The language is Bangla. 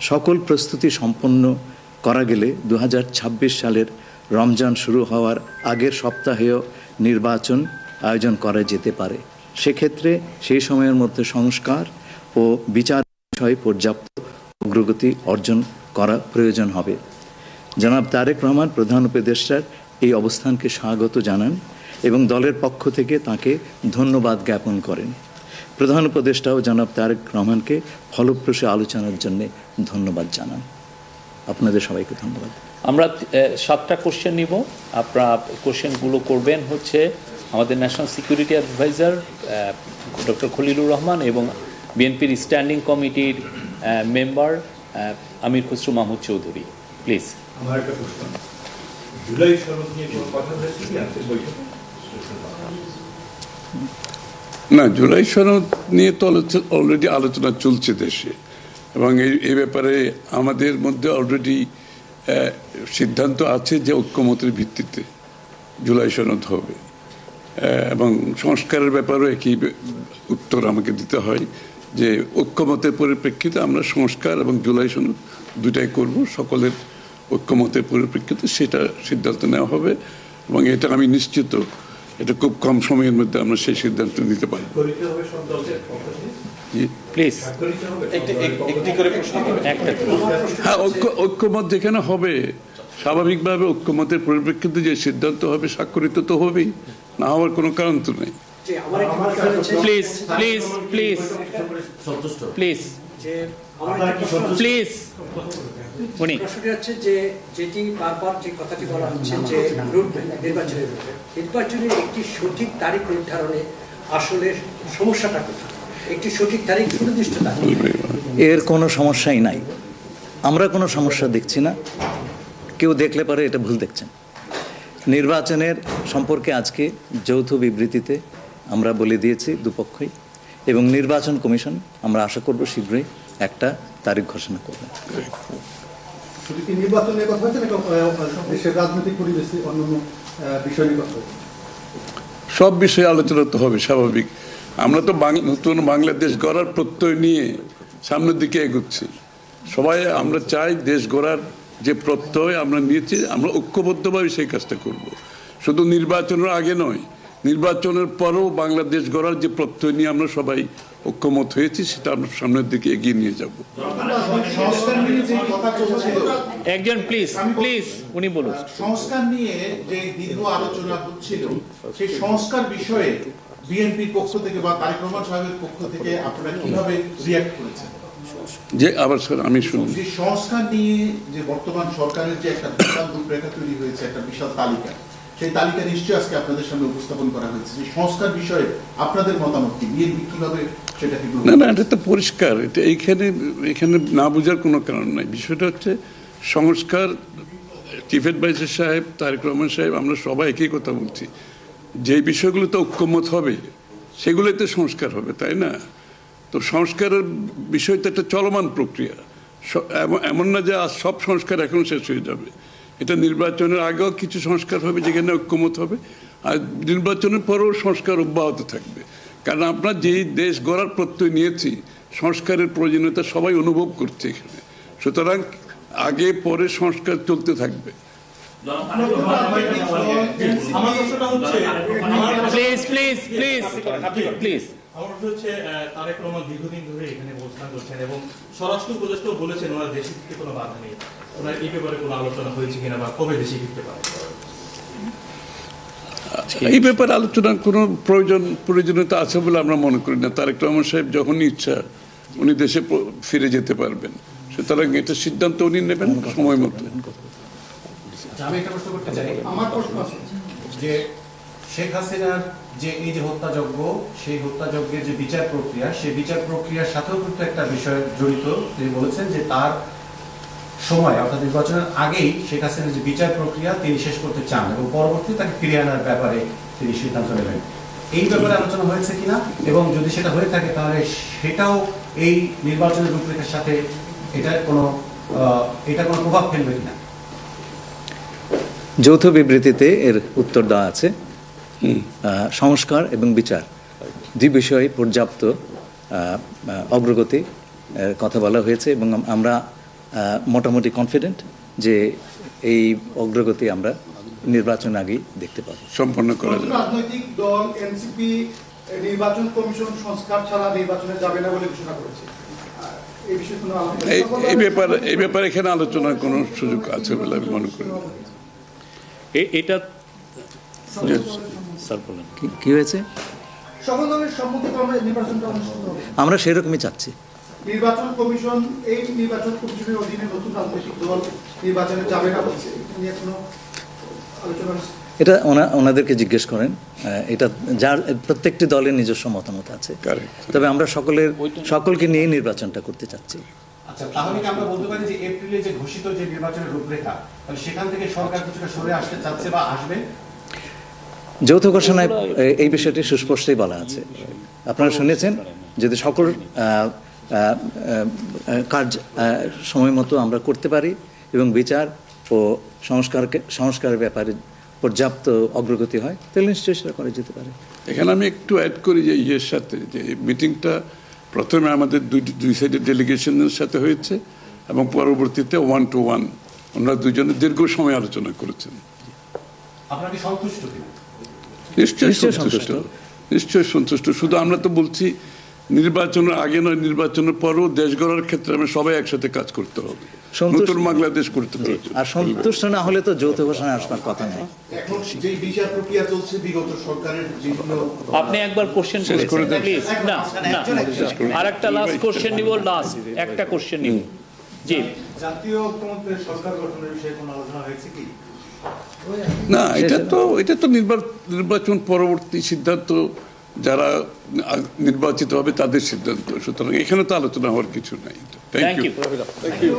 সকল প্রস্তুতি সম্পন্ন করা গেলে 2026 সালের রমজান শুরু হওয়ার আগের সপ্তাহেও নির্বাচন আয়োজন করা যেতে পারে। সেক্ষেত্রে সেই সময়ের মধ্যে সংস্কার ও বিচার বিষয়ে পর্যাপ্ত অগ্রগতি অর্জন করা প্রয়োজন হবে। জনাব তারেক রহমান প্রধান উপদেষ্টার এই অবস্থানকে স্বাগত জানান এবং দলের পক্ষ থেকে তাকে ধন্যবাদ জ্ঞাপন করেন। প্রধান উপদেষ্টাও জনাব তারেক রহমানকে ফলপ্রসূ আলোচনার জন্য ধন্যবাদ জানান। আপনাদের সবাইকে ধন্যবাদ। আমরা 7টা কোশ্চেন নিব। আপনারা কোশ্চেনগুলো করবেন হচ্ছে আমাদের national security advisor doctor Khalilur Rahman এবং বিএনপির স্ট্যান্ডিং কমিটির মেম্বার আমির খসরু মাহমুদ চৌধুরী। প্লিজ। আমার একটা প্রশ্ন, জুলাই সনদ নিয়ে কোনো কথা হয়েছে কি আজকের বৈঠকে? না, জুলাই সনদ নিয়ে তো অলরেডি আলোচনা চলছে দেশে, এবং এই ব্যাপারে আমাদের মধ্যে অলরেডি সিদ্ধান্ত আছে যে ঐক্যমতের ভিত্তিতে জুলাই সনদ হবে, এবং সংস্কারের ব্যাপারেও একই উত্তর আমাকে দিতে হয় যে ঐক্যমতের পরিপ্রেক্ষিতে আমরা সংস্কার এবং জুলাই সনদ দুটাই করব। সকলের ঐক্যমতের পরিপ্রেক্ষিতে সেটা সিদ্ধান্ত নেওয়া হবে, এবং এটা আমি নিশ্চিত এটা খুব কম সময়ের মধ্যে আমরা সেই সিদ্ধান্ত নিতে পারব। হ্যাঁ, ঐক্যমত যেখানে হবে স্বাভাবিকভাবে ঐক্যমতের পরিপ্রেক্ষিতে যে সিদ্ধান্ত হবে স্বাক্ষরিত তো হবেই, না হওয়ার কোনো কারণ তো নেই। Please please please please please. উনি প্রশ্নটি হচ্ছে যে যেটি বারবার যে কথাটি বলা হচ্ছে যে নির্বাচনের একটি সঠিক তারিখ নির্ধারণে আসলে সমস্যাটা কোথায়? একটি সঠিক তারিখ সুনির্দিষ্ট তারিখ, এর কোনো সমস্যাই নাই। আমরা কোনো সমস্যা দেখছি না। কেউ দেখলে পারে এটা ভুল দেখছেন। নির্বাচনের সম্পর্কে আজকে যৌথ বিবৃতিতে আমরা বলে দিয়েছি দুপক্ষই, এবং নির্বাচন কমিশন আমরা আশা করব শীঘ্রই একটা তারিখ ঘোষণা করবে। নির্বাচনের কথা হচ্ছে দেশের রাজনৈতিক পরিবেশে অন্যান্য বিষয় নিয়ে কথা হচ্ছে, সব বিষয়ে আলোচনা তো হবে স্বাভাবিক। আমরা তো নতুন বাংলাদেশ গড়ার প্রত্যয় নিয়ে সামনের দিকে এগোচ্ছি। সবাই আমরা চাই দেশ গড়ার যে প্রত্যয় আমরা নিয়েছি, আমরা ঐক্যবদ্ধভাবে সেই কাজটা করব। শুধু নির্বাচনের আগে নয়, নির্বাচনের পরেও বাংলাদেশ গড়ার যে প্রত্যয় নিয়ে আমরা সবাই ঐক্যমত হয়েছি সেটা আমরা সামনের দিকে এগিয়ে নিয়ে যাব। একজন প্লিজ প্লিজ উনি বলুন। সংস্কার নিয়ে যে দীর্ঘ আলোচনা হচ্ছিল, সেই সংস্কার বিষয়ে বিএনপির পক্ষ থেকে বা তারেক রহমান সাহেবের পক্ষ থেকে আপনারা কিভাবে রিঅ্যাক্ট করেছেন? যে আবার আমি শুনি, যে সংস্কার নিয়ে যে বর্তমান সরকারের যে একটা বিশাল রূপরেখা তৈরি হয়েছে, একটা বিশাল তালিকা, সেই তালিকা নিশ্চয়ই আজকে আপনাদের সামনে উপস্থাপন করা হয়েছে। যে সংস্কার বিষয়ে আপনাদের মতামত কি? বিএনপি কিভাবে সেটাকে? না, এটা তো পরিষ্কার। এটা এখানে না বোঝার কোনো কারণ নাই। বিষয়টা হচ্ছে সংস্কার। চিফ অ্যাডভাইজার সাহেব, তারেক রহমান সাহেব, আমরা সবাই একই কথা বলছি। যে বিষয়গুলোতে ঐক্যমত হবে সেগুলোতে সংস্কার হবে, তাই না? তো সংস্কারের বিষয় তো একটা চলমান প্রক্রিয়া। এমন না যে আজ সব সংস্কার এখন শেষ হয়ে যাবে। এটা নির্বাচনের আগেও কিছু সংস্কার হবে যেখানে ঐক্যমত হবে, আর নির্বাচনের পরেও সংস্কার অব্যাহত থাকবে। কারণ আমরা যেই দেশ গড়ার প্রত্যয় নিয়েছি, সংস্কারের প্রয়োজনীয়তা সবাই অনুভব করছে এখানে। সুতরাং আগে পরে সংস্কার চলতে থাকবে। তারেক রহমান দীর্ঘদিন ধরে এখানে অবস্থান করছেন এবং স্বরাষ্ট্র উপদেষ্টাও বলেছেন ওনার দেশে ফিরতে কোনো বাধা নেই। ওনার এই ব্যাপারে কোনো আলোচনা হয়েছে কিনা বা কবে দেশে ফিরতে পারে? এই ব্যাপারে আলোচনার কোনো প্রয়োজনীয়তা আছে বলে আমরা মনে করি না। তারেক রহমান সাহেব যখনই ইচ্ছা উনি দেশে ফিরে যেতে পারবেন, সুতরাং এটা সিদ্ধান্ত উনি নেবেন সময় মতো। আমি একটা প্রশ্ন করতে চাই। আমার প্রশ্ন আছে যে শেখ হাসিনার যে এই যে হত্যাযজ্ঞ, সেই হত্যাযজ্ঞের যে বিচার প্রক্রিয়া, সেই বিচার প্রক্রিয়ার সাথেও কিন্তু একটা বিষয় জড়িত। তিনি বলেছেন যে তার সময় অর্থাৎ নির্বাচনের আগেই শেখ হাসিনার যে বিচার প্রক্রিয়া তিনি শেষ করতে চান এবং পরবর্তীতে তাকে ফিরিয়ে আনার ব্যাপারে তিনি সিদ্ধান্ত নেবেন। এই ব্যাপারে আলোচনা হয়েছে কিনা, এবং যদি সেটা হয়ে থাকে তাহলে সেটাও এই নির্বাচনের রূপরেখার সাথে এটা কোনো প্রভাব ফেলবে কিনা? যৌথ বিবৃতিতে এর উত্তর দেওয়া আছে। সংস্কার এবং বিচার দুই বিষয়ে পর্যাপ্ত অগ্রগতি কথা বলা হয়েছে, এবং আমরা মোটামুটি কনফিডেন্ট যে এই অগ্রগতি আমরা নির্বাচন আগেই দেখতে পাবো। সম্পন্ন করা যাবে। রাজনৈতিক দল এনসিপি নির্বাচন কমিশন সংস্কার ছাড়া নির্বাচনে যাবে না বলে ঘোষণা করেছে। এই বিষয়ে কোনো এই ব্যাপারে এখানে আলোচনার কোনো সুযোগ আছে বলে আমি মনে করি না। এটা স্যার বলেন কি হয়েছে? সকল দলের সম্মতিক্রমে নির্বাচনটা অনুষ্ঠিত হবে। আমরা সেরকমই চাচ্ছি। নির্বাচন কমিশন এই নির্বাচন কমিশনের অধীনে নতুন রাজনৈতিক দল নির্বাচনে যাবে না বলছে, নিয়ে কোনো আলোচনা হচ্ছে? এটা ওনাদেরকে জিজ্ঞেস করেন। এটা যার প্রত্যেকটি দলের নিজস্ব মতামত আছে, তবে আমরা সকলকে নিয়ে নির্বাচনটা করতে চাচ্ছি। আচ্ছা, তাহলে কি আমরা বলতে পারি যে এপ্রিলে যে ঘোষিত যে নির্বাচনের রূপরেখা, তাহলে সেখান থেকে সরকার কিছুটা সরে আসতে চাচ্ছে বা আসবে? যৌথ ঘোষণায় এই বিষয়টি সুস্পষ্টই বলা আছে। আপনারা শুনেছেন, যদি সকল কাজ সময় মতো আমরা করতে পারি এবং বিচার ও সংস্কারের ব্যাপারে পর্যাপ্ত অগ্রগতি হয়, তাহলে নিশ্চয়ই সেটা করা যেতে পারে। এখানে আমি একটু অ্যাড করি যে ইয়ের সাথে, যে মিটিংটা প্রথমে আমাদের দুই সাইডের ডেলিগেশনের সাথে হয়েছে এবং পরবর্তীতে 1 to 1 ওনারা দুজনে দীর্ঘ সময় আলোচনা করেছেন। আপনারা কি সন্তুষ্ট কিনা? নিশ্চয়ই সন্তুষ্ট। শুধু আমরা তো বলছি নির্বাচনের আগে নয়, নির্বাচনের পরও দেশ গড়ার ক্ষেত্রে আমরা সবাই একসাথে কাজ করতে হবে, নতুন বাংলাদেশ করতে হবে। আর সন্তুষ্ট না হলে তো যৌথ ঘোষণা আসবার কথা নেই। এখন যে বিচার প্রক্রিয়া চলছে বিগত সরকারের যেগুলো, আপনি একবার কোশ্চেন করেছেন প্লিজ। না আরেকটা লাস্ট কোশ্চেন নিব, লাস্ট একটা কোশ্চেন নিব। জি, জাতীয় ঐক্যমত্যের সরকার গঠনের বিষয়ে কোনো আলোচনা হয়েছে কি? না, এটা তো নির্বাচন পরবর্তী সিদ্ধান্ত, যারা নির্বাচিত হবে তাদের সিদ্ধান্ত। সুতরাং এখানে তো আলোচনা হওয়ার কিছু নাই। Thank you.